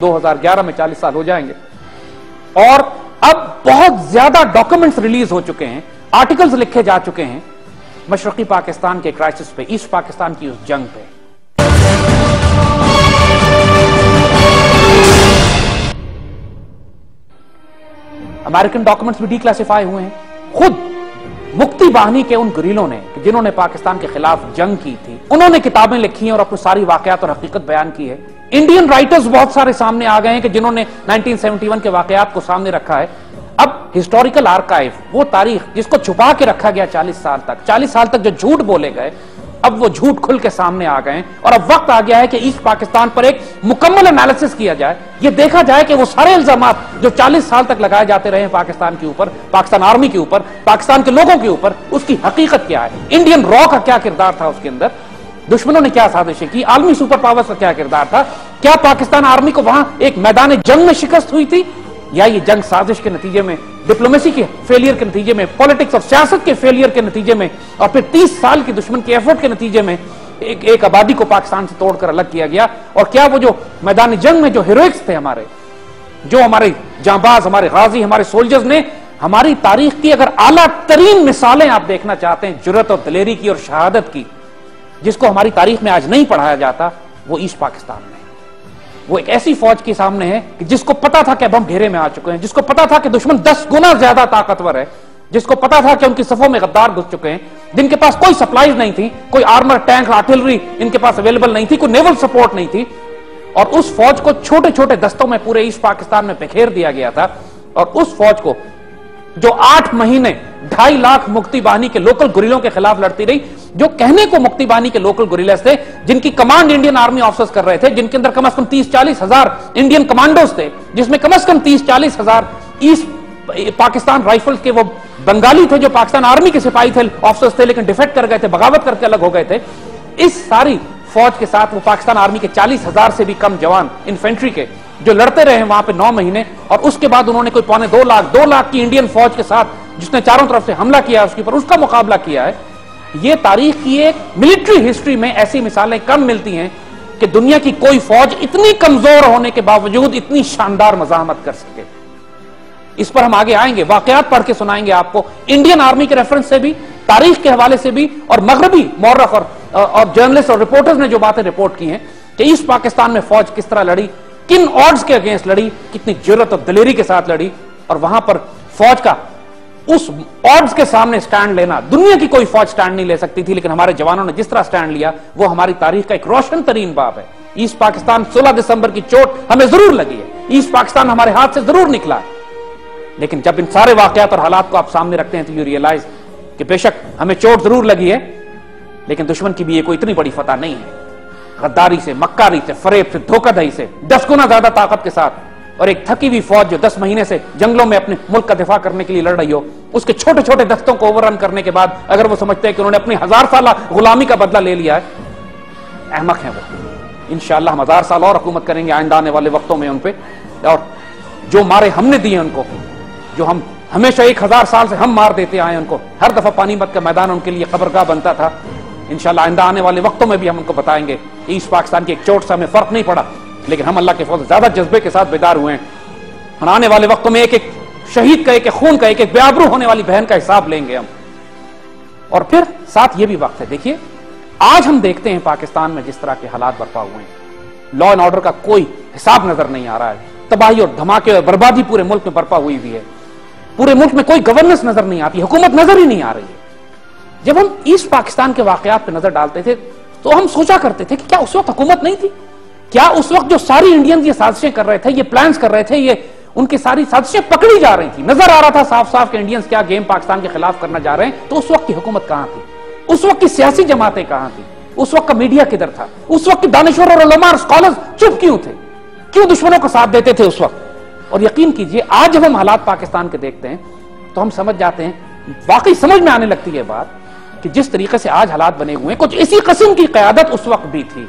2011 में 40 साल हो जाएंगे। और अब बहुत ज्यादा डॉक्यूमेंट्स रिलीज हो चुके हैं, आर्टिकल्स लिखे जा चुके हैं मशरकी पाकिस्तान के क्राइसिस पे, ईस्ट पाकिस्तान की उस जंग पे। अमेरिकन डॉक्यूमेंट्स भी डिक्लासिफाई हुए हैं। खुद मुक्ति बाहिनी के उन गुरीलों ने, जिन्होंने पाकिस्तान के खिलाफ जंग की थी, उन्होंने किताबें लिखी हैं और अपनी सारी वाकयात और हकीकत बयान की है। इंडियन राइटर्स बहुत सारे सामने आ गए हैं कि जिन्होंने 1971 के वाकयात को सामने रखा है। अब हिस्टोरिकल आर्काइव, वो तारीख जिसको छुपा के रखा गया 40 साल तक जो झूठ बोले गए, अब वो झूठ खुल के सामने आ गए और अब वक्त आ गया है कि ईस्ट पाकिस्तान पर एक मुकम्मल एनालिसिस किया जाए। ये देखा जाए कि वो सारे इल्जामात जो 40 साल तक लगाए जाते रहे हैं पाकिस्तान के ऊपर, पाकिस्तान आर्मी के ऊपर, पाकिस्तान के लोगों के ऊपर, उसकी हकीकत क्या है, इंडियन रॉ का क्या किरदार था उसके अंदर, दुश्मनों ने क्या साजिशें की, आलमी सुपर पावर्स का क्या किरदार था, क्या पाकिस्तान आर्मी को वहां एक मैदान जंग में शिकस्त हुई थी, या ये जंग साजिश के नतीजे में, डिप्लोमेसी के फेलियर के नतीजे में, पॉलिटिक्स और सियासत के फेलियर के नतीजे में, और फिर 30 साल की दुश्मन के एफर्ट के नतीजे में एक आबादी को पाकिस्तान से तोड़कर अलग किया गया। और क्या वो जो मैदानी जंग में जो हीरोइक्स थे हमारे, जो हमारे जांबाज, हमारे गाजी, हमारे सोल्जर्स ने हमारी तारीख की अगर आला तरीन मिसालें आप देखना चाहते हैं जुर्रत और दलेरी की और शहादत की, जिसको हमारी तारीख में आज नहीं पढ़ाया जाता, वो ईस्ट पाकिस्तान में। वो एक ऐसी फौज के सामने है कि जिसको पता था कि अब हम घेरे में आ चुके हैं, जिसको पता था कि दुश्मन 10 गुना ज्यादा ताकतवर है, जिसको पता था कि उनकी सफों में गद्दार घुस चुके हैं, जिनके पास कोई सप्लाईज नहीं थी, कोई आर्मर, टैंक, आर्टिलरी इनके पास अवेलेबल नहीं थी, कोई नेवल सपोर्ट नहीं थी। और उस फौज को छोटे छोटे दस्तों में पूरे ईस्ट पाकिस्तान में बिखेर दिया गया था। और उस फौज को जो 8 महीने 2.5 लाख मुक्ति बाहिनी के लोकल गुरिल्लों के खिलाफ लड़ती रही, जो कहने को मुक्ति बाहिनी के लोकल गुरिल्लास थे, जिनकी कमांड इंडियन आर्मी ऑफिसर्स कर रहे थे, जिनके अंदर कम से कम 30-40 हजार इंडियन कमांडोज थे, जिसमें कम से कम 30-40 हजार ईस्ट पाकिस्तान राइफल्स के वो बंगाली थे, जो पाकिस्तान आर्मी के सिपाही थे, ऑफिसर्स थे, लेकिन डिफेक्ट कर गए थे, बगावत करके अलग हो गए थे। इस सारी फौज के साथ वो पाकिस्तान आर्मी के 40,000 से भी कम जवान इन्फेंट्री के जो लड़ते रहे वहां पे 9 महीने, और उसके बाद उन्होंने कोई 2.25 लाख की इंडियन फौज के साथ, जिसने चारों तरफ से हमला किया उसके ऊपर, उसका मुकाबला किया है। ये तारीख की एक मिलिट्री हिस्ट्री में ऐसी मिसालें कम मिलती हैं कि दुनिया की कोई फौज इतनी कमजोर होने के बावजूद इतनी शानदार मज़ाहमत कर सके। इस पर हम आगे आएंगे, वाकयात पढ़ के सुनाएंगे आपको, इंडियन आर्मी के रेफरेंस से भी, तारीख के हवाले से भी, और मगरबी मौरख और जर्नलिस्ट और रिपोर्टर्स ने जो बातें रिपोर्ट की हैं कि ईस्ट पाकिस्तान में फौज किस तरह लड़ी, किन ऑड्स के अगेंस्ट लड़ी, कितनी जुर्रत और दलेरी के साथ लड़ी, और वहां पर फौज का उस ऑड्स के सामने स्टैंड लेना, दुनिया की कोई फौज स्टैंड नहीं ले सकती थी, लेकिन हमारे जवानों ने जिस तरह स्टैंड लिया वो हमारी तारीख का एक रोशन तरीन बाब है। ईस्ट पाकिस्तान 16 दिसंबर की चोट हमें जरूर लगी है, ईस्ट पाकिस्तान हमारे हाथ से जरूर निकला है, लेकिन जब इन सारे वाकयात और हालात को आप सामने रखते हैं तो यू रियलाइज कि बेशक हमें चोट जरूर लगी है, लेकिन दुश्मन की भी ये कोई इतनी बड़ी फतह नहीं है। गद्दारी से, मक्कारी से, फरेब से, धोखाधड़ी से 10 गुना ज्यादा ताकत के साथ, और एक थकी हुई फौज जो 10 महीने से जंगलों में अपने मुल्क का दिफा करने के लिए लड़ रही हो, उसके छोटे छोटे दस्तों को ओवररन करने के बाद अगर वो समझते हैं कि उन्होंने अपनी 1000 साल गुलामी का बदला ले लिया है, अहमक है वो। इंशाअल्लाह हम 1000 साल और हुकूमत करेंगे आइंदा आने वाले वक्तों में उन पे, और जो मारे हमने दिए उनको, जो हम हमेशा 1000 साल से हम मार देते आए उनको, हर दफा पानीपत का मैदान उनके लिए खबरगाह बनता था। इंशाअल्लाह आइंदा आने वाले वक्तों में भी हम उनको बताएंगे ईस्ट पाकिस्तान की एक चोट से हमें फर्क नहीं पड़ा, लेकिन हम अल्लाह के फौज ज्यादा जज्बे के साथ बेदार हुए हैं। आने वाले वक्तों में एक एक शहीद का, एक एक खून का, एक एक बेआबरू होने वाली बहन का हिसाब लेंगे हम। और फिर साथ ये भी वक्त है, देखिए आज हम देखते हैं पाकिस्तान में जिस तरह के हालात बर्पा हुए हैं, लॉ एंड ऑर्डर का कोई हिसाब नजर नहीं आ रहा है, तबाही और धमाके और बर्बादी पूरे मुल्क में बर्पा हुई है, पूरे मुल्क में कोई गवर्नेंस नजर नहीं आती, हुकूमत नजर ही नहीं आ रही है। जब हम ईस्ट पाकिस्तान के वाकयात पे नजर डालते थे तो हम सोचा करते थे कि क्या उस वक्त हुकूमत नहीं थी, क्या उस वक्त जो सारी इंडियन ये साजिशें कर रहे थे, ये प्लान्स कर रहे थे, ये उनकी सारी साजिशें पकड़ी जा रही थी, नजर आ रहा था साफ साफ कि इंडियंस क्या गेम पाकिस्तान के खिलाफ करना जा रहे हैं, तो उस वक्त की हुकूमत कहां थी, उस वक्त की सियासी जमातें कहां थी, उस वक्त का मीडिया किधर था, उस वक्त के दानिश्वर और उलमा और स्कॉलर्स चुप क्यों थे, क्यों दुश्मनों का साथ देते थे उस वक्त। और यकीन कीजिए आज जब हम हालात पाकिस्तान के देखते हैं तो हम समझ जाते हैं, वाकई समझ में आने लगती है बात कि जिस तरीके से आज हालात बने हुए हैं, कुछ इसी किस्म की क़यादत उस वक्त भी थी,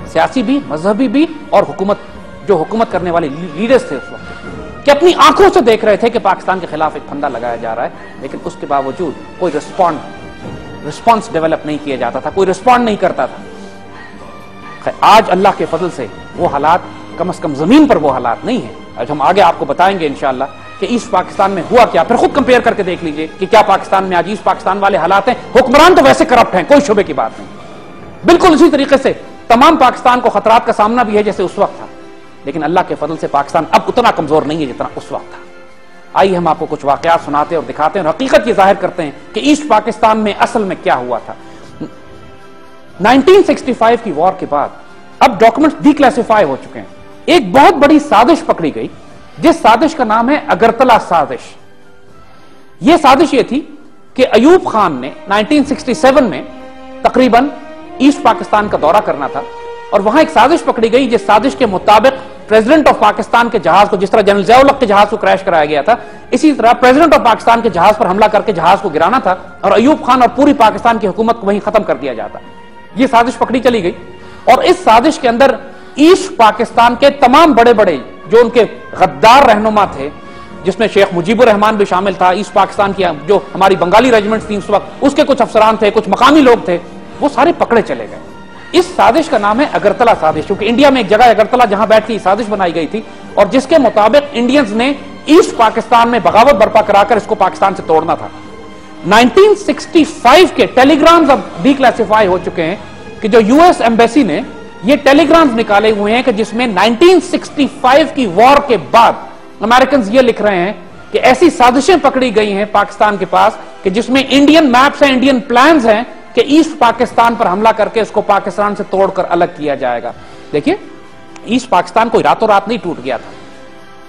सियासी भी, मजहबी भी, और हुकूमत, जो हुकूमत करने वाले लीडर्स थे उस वक्त, कि अपनी आंखों से देख रहे थे कि पाकिस्तान के खिलाफ एक फंदा लगाया जा रहा है, लेकिन उसके बावजूद कोई रिस्पॉन्स डेवलप नहीं किया जाता था, कोई रिस्पॉन्ड नहीं करता था। आज अल्लाह के फजल से वो हालात कम से कम जमीन पर वो हालात नहीं है। आज हम आगे आपको बताएंगे इंशाअल्लाह कि ईस्ट पाकिस्तान में हुआ क्या, फिर खुद कंपेयर करके देख लीजिए कि क्या पाकिस्तान में आज ईस्ट पाकिस्तान वाले हालात हैं। हुक्मरान तो वैसे करप्ट हैं, कोई शुबे की बात नहीं, बिल्कुल उसी तरीके से तमाम पाकिस्तान को खतरात का सामना भी है जैसे उस वक्त था, लेकिन अल्लाह के फजल से पाकिस्तान अब उतना कमजोर नहीं है जितना उस वक्त था। आइए हम आपको कुछ वाकयात सुनाते हैं और दिखाते हैं और हकीकत ये जाहिर करते हैं कि ईस्ट पाकिस्तान में असल में क्या हुआ था। 1965 की वॉर के बाद अब डॉक्यूमेंट्स डिक्लासिफाई हो चुके हैं। एक बहुत बड़ी साजिश पकड़ी गई, जिस साजिश का नाम है अगरतला साजिश। यह साजिश ये थी कि अयूब खान ने 1967 में तकरीबन ईस्ट पाकिस्तान का दौरा करना था और वहां एक साजिश पकड़ी गई, जिस साजिश के मुताबिक प्रेसिडेंट ऑफ पाकिस्तान के जहाज को, जिस तरह जनरल ज़िया-उल-हक के जहाज को क्रैश कराया गया था, इसी तरह प्रेसिडेंट ऑफ पाकिस्तान के जहाज पर हमला करके जहाज को गिराना था और अयूब खान और पूरी पाकिस्तान की हुकूमत को वहीं खत्म कर दिया जाता। यह साजिश पकड़ी चली गई और इस साजिश के अंदर ईस्ट पाकिस्तान के तमाम बड़े बड़े जो उनके गद्दार रहनुमा थे, जिसमें शेख मुजीबुर रहमान भी शामिल था, ईस्ट पाकिस्तान की जो हमारी बंगाली रेजिमेंट थी उस वक्त, उसके कुछ अफसरान थे, कुछ मकामी लोग थे, वो सारे पकड़े चले गए। इस साजिश का नाम है अगरतला साजिश, क्योंकि इंडिया में एक जगह अगरतला जहां बैठ के साजिश बनाई गई थी और जिसके मुताबिक इंडियंस ने ईस्ट पाकिस्तान में बगावत बर्पा कराकर इसको पाकिस्तान से तोड़ना था। 1965 के टेलीग्राम्स अब डिक्लासिफाई हो चुके हैं कि जो यूएस एम्बेसी ने ये टेलीग्राम्स निकाले हुए हैं कि जिसमें 1965 की वॉर के बाद अमेरिकन ये लिख रहे हैं कि ऐसी साजिशें पकड़ी गई हैं पाकिस्तान के पास कि जिसमें इंडियन मैप्स हैं, इंडियन प्लान्स हैं कि ईस्ट पाकिस्तान पर हमला करके इसको पाकिस्तान से तोड़कर अलग किया जाएगा। देखिए, ईस्ट पाकिस्तान कोई रातों रात नहीं टूट गया था,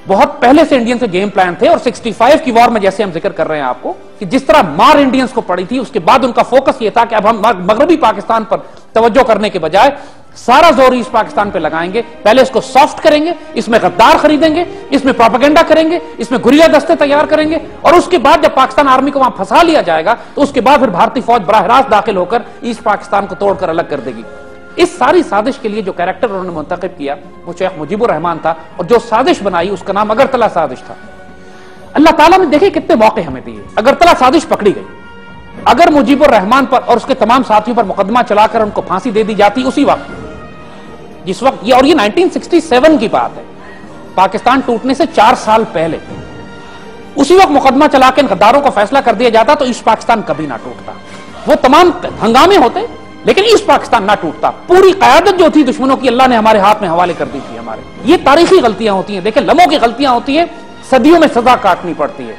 बहुत पहले से इंडियंस के गेम प्लान थे। और 65 की वॉर में जैसे हम जिक्र कर रहे हैं आपको कि जिस तरह मार इंडियंस को पड़ी थी, उसके बाद उनका फोकस यह था कि अब हम मगरबी पाकिस्तान पर तवज्जो करने के बजाय सारा जोर ईस्ट पाकिस्तान पे लगाएंगे। पहले इसको सॉफ्ट करेंगे, इसमें गद्दार खरीदेंगे, इसमें प्रोपेगेंडा करेंगे, इसमें गुरिल्ला दस्ते तैयार करेंगे और उसके बाद जब पाकिस्तान आर्मी को वहां फंसा लिया जाएगा तो उसके बाद फिर भारतीय फौज बराह रास्त दाखिल होकर ईस्ट पाकिस्तान को तोड़कर अलग कर देगी। इस सारी साजिश के लिए जो कैरेक्टर उन्होंने मुंतखब किया वो शेख मुजीबुर रहमान था और जो साजिश बनाई उसका नाम अगरतला साजिश था। अल्लाह ताला ने देखे कितने मौके हमें दिए। अगरतला साजिश पकड़ी गई, अगर मुजीबुर रहमान पर और उसके तमाम साथियों पर मुकदमा चलाकर उनको फांसी दे दी जाती उसी वक्त, जिस वक्त ये, और ये 1967 की बात है, पाकिस्तान टूटने से 4 साल पहले, उसी वक्त मुकदमा चला के इन गद्दारों को फैसला कर दिया जाता तो ईस्ट पाकिस्तान कभी ना टूटता। वो तमाम हंगामे होते लेकिन ईस्ट पाकिस्तान ना टूटता। पूरी कयादत जो थी दुश्मनों की अल्लाह ने हमारे हाथ में हवाले कर दी थी। हमारे ये तारीखी गलतियां होती हैं, देखिए लम्हों की गलतियां होती हैं, सदियों में सजा काटनी पड़ती है।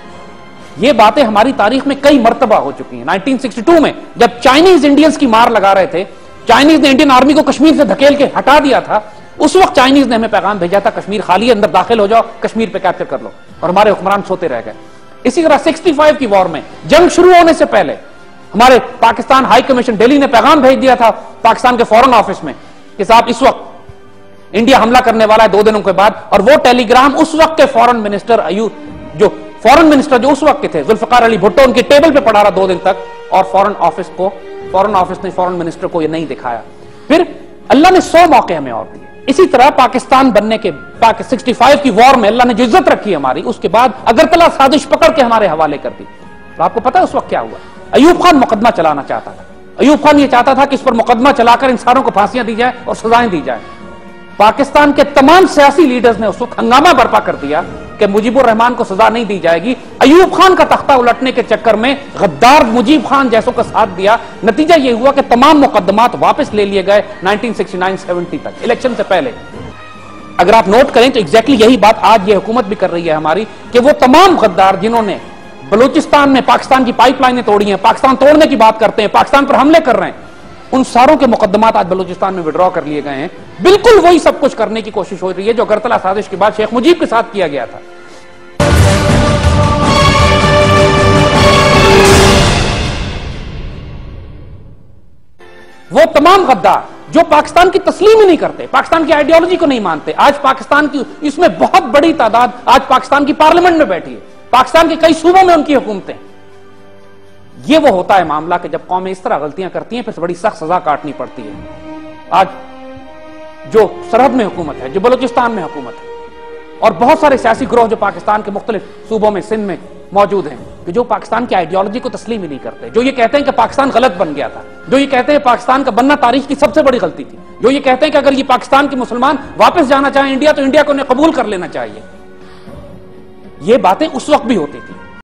ये बातें हमारी तारीख में कई मर्तबा हो चुकी हैं। 1962 में जब चाइनीज इंडियंस की मार लगा रहे थे, चाइनीज ने इंडियन आर्मी को कश्मीर से धकेल के हटा दिया था, उस वक्त चाइनीज ने हमें पैगाम भेजा था कश्मीर खाली है, अंदर दाखिल हो जाओ, कश्मीर पे कैप्चर कर लो, और हमारे हुक्मरान सोते रह गए। इसी तरह 65 की वॉर में जंग शुरू होने से पहले हमारे पाकिस्तान हाई कमीशन दिल्ली ने पैगाम भेज दिया था पाकिस्तान के फॉरेन ऑफिस में कि साहब इस वक्त इंडिया हमला करने वाला है 2 दिनों के बाद। और वो टेलीग्राम उस वक्त के फॉरेन मिनिस्टर जो उस वक्त के थे जुल्फिकार अली भुट्टो, उनके टेबल पे पड़ा रहा 2 दिन तक और फॉरेन ऑफिस ने फॉरेन मिनिस्टर को ये नहीं दिखाया। फिर अल्लाह ने 100 मौके हमें और दिए। इसी तरह पाकिस्तान बनने के 65 की वॉर में अल्लाह ने जो इज्जत रखी हमारी, उसके बाद अगरतला साजिश पकड़ के हमारे हवाले कर दी। तो आपको पता है उस वक्त क्या हुआ? अयूब खान मुकदमा चलाना चाहता था। अयूब खान ये चाहता था कि इस पर मुकदमा चलाकर इंसानों को फांसियां दी जाए और सजाएं दी जाए। पाकिस्तान के तमाम सियासी लीडर्स ने उस वक्त हंगामा बर्पा कर दिया कि मुजीबुर रहमान को सजा नहीं दी जाएगी। अयूब खान का तख्ता उलटने के चक्कर में गद्दार मुजीब खान जैसों का साथ दिया। नतीजा यह हुआ कि तमाम मुकदमात वापस ले लिए गए 1969-70 तक, इलेक्शन से पहले। अगर आप नोट करें तो एग्जैक्टली यही बात आज ये हुकूमत भी कर रही है हमारी, कि वो तमाम गद्दार जिन्होंने बलूचिस्तान में पाकिस्तान की पाइपलाइनें तोड़ी हैं, पाकिस्तान तोड़ने की बात करते हैं, पाकिस्तान पर हमले कर रहे हैं, उन सारों के मुकदमात आज बलूचिस्तान में विड्रॉ कर लिए गए हैं। बिल्कुल वही सब कुछ करने की कोशिश हो रही है जो अगरतला साजिश के बाद शेख मुजीब के साथ किया गया था। वो तमाम गद्दार जो पाकिस्तान की तस्लीम ही नहीं करते, पाकिस्तान की आइडियोलॉजी को नहीं मानते, आज पाकिस्तान की इसमें बहुत बड़ी तादाद आज पाकिस्तान की पार्लियामेंट में बैठी है, पाकिस्तान के कई सूबों में उनकी हुकूमतें। ये वो होता है मामला कि जब कौमें इस तरह गलतियां करती हैं फिर बड़ी सख्त सजा काटनी पड़ती है। आज जो सरहद में हुकूमत है, जो बलूचिस्तान में हुकूमत है, और बहुत सारे सियासी गिरोह जो पाकिस्तान के मुख्तलिफ सूबों में, सिंध में मौजूद हैं, कि जो पाकिस्तान की आइडियोलॉजी को तस्लीम ही नहीं करते, जो ये कहते हैं कि पाकिस्तान गलत बन गया था, जो ये कहते हैं पाकिस्तान का बनना तारीख की सबसे बड़ी गलती थी, जो ये कहते हैं कि अगर ये पाकिस्तान के मुसलमान वापस जाना चाहें इंडिया तो इंडिया को उन्हें कबूल कर लेना चाहिए। ये बातें उस वक्त भी होती थी।